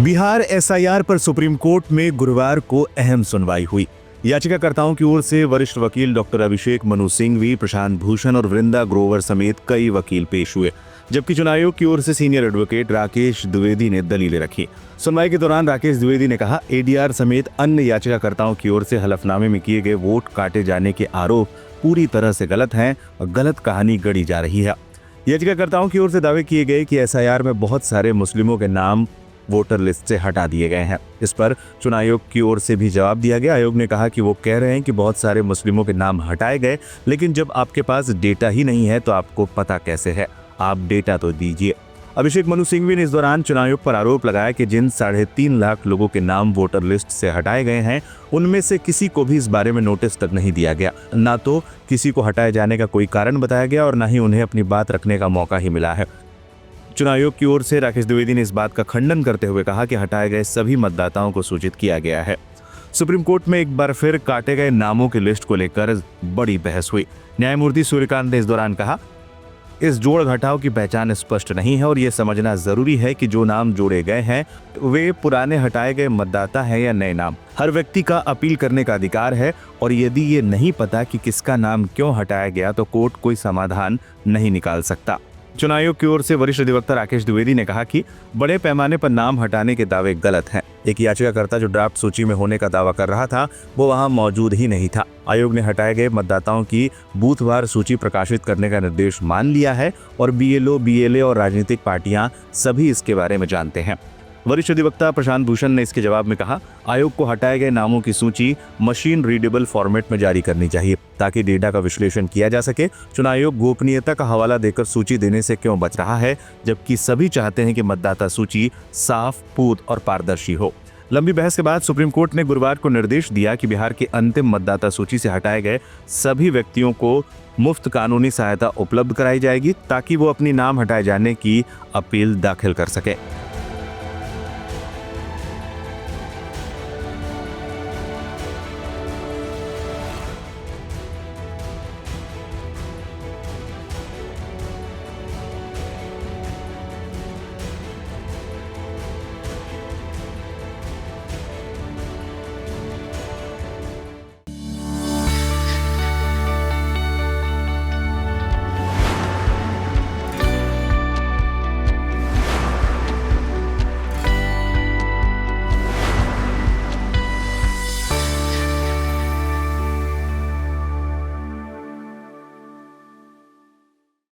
Bihar SIR पर supreme court में गुरुवार को अहम सुनवाई हुई। याचिकाकर्ताओं की ओर से वरिष्ठ वकील डॉक्टर अभिषेक मनु सिंघवी, प्रशांत भूषण और वृंदा ग्रोवर समेत कई वकील पेश हुए, जबकि चुनाव आयोग की ओर से सीनियर एडवोकेट राकेश द्विवेदी ने दलीलें रखी। सुनवाई के दौरान राकेश द्विवेदी ने कहा, एडीआर समेत अन्य याचिकाकर्ताओं की ओर से हलफनामे में किए गए वोट काटे जाने के आरोप पूरी तरह से गलत हैं और गलत कहानी गढ़ी जा रही है। याचिकाकर्ताओं की ओर से दावे किए गए कि एसआईआर में बहुत सारे मुस्लिमों के नाम वोटर लिस्ट से हटा दिए गए हैं। इस पर चुनाव आयोग की ओर से भी जवाब दिया गया। आयोग ने कहा कि वो कह रहे हैं कि बहुत सारे मुस्लिमों के नाम हटाए गए, लेकिन जब आपके पास डेटा ही नहीं है तो आपको पता कैसे है? आप डेटा तो दीजिए। अभिषेक मनु सिंघवी ने इस दौरान चुनाव आयोग पर आरोप लगाया कि जिन 3.5 लाख लोगों के नाम वोटर लिस्ट से हटाए गए हैं, उनमें से किसी को भी इस बारे में नोटिस तक नहीं दिया गया। ना तो किसी को हटाए जाने का कोई कारण बताया गया और न ही उन्हें अपनी बात रखने का मौका ही मिला है। चुनाव आयोग की ओर से राकेश द्विवेदी ने इस बात का खंडन करते हुए कहा कि हटाए गए सभी मतदाताओं को सूचित किया गया है। सुप्रीम कोर्ट में एक बार फिर काटे गए नामों की लिस्ट को लेकर बड़ी बहस हुई। न्यायमूर्ति सूर्यकांत ने इस दौरान कहा, इस जोड़ घटाव की पहचान स्पष्ट नहीं है और ये समझना जरूरी है कि जो नाम जोड़े गए हैं वे पुराने हटाए गए मतदाता हैं या नए नाम। हर व्यक्ति का अपील करने का अधिकार है और यदि ये नहीं पता कि किसका नाम क्यों हटाया गया तो कोर्ट कोई समाधान नहीं निकाल सकता। चुनाव आयोग की ओर से वरिष्ठ अधिवक्ता राकेश द्विवेदी ने कहा कि बड़े पैमाने पर नाम हटाने के दावे गलत हैं। एक याचिकाकर्ता जो ड्राफ्ट सूची में होने का दावा कर रहा था वो वहां मौजूद ही नहीं था। आयोग ने हटाए गए मतदाताओं की बूथवार सूची प्रकाशित करने का निर्देश मान लिया है और बीएलओ, बीएलए और राजनीतिक पार्टियां सभी इसके बारे में जानते हैं। वरिष्ठ अधिवक्ता प्रशांत भूषण ने इसके जवाब में कहा, आयोग को हटाए गए नामों की सूची मशीन रीडेबल फॉर्मेट में जारी करनी चाहिए ताकि डेटा का विश्लेषण किया जा सके। चुनाव आयोग गोपनीयता का हवाला देकर सूची देने से क्यों बच रहा है, जबकि सभी चाहते हैं कि मतदाता सूची साफ, पूत और पारदर्शी हो। लंबी बहस के बाद सुप्रीम कोर्ट ने गुरुवार को निर्देश दिया कि बिहार की अंतिम मतदाता सूची से हटाए गए सभी व्यक्तियों को मुफ्त कानूनी सहायता उपलब्ध कराई जाएगी ताकि वो अपनी नाम हटाए जाने की अपील दाखिल कर सके।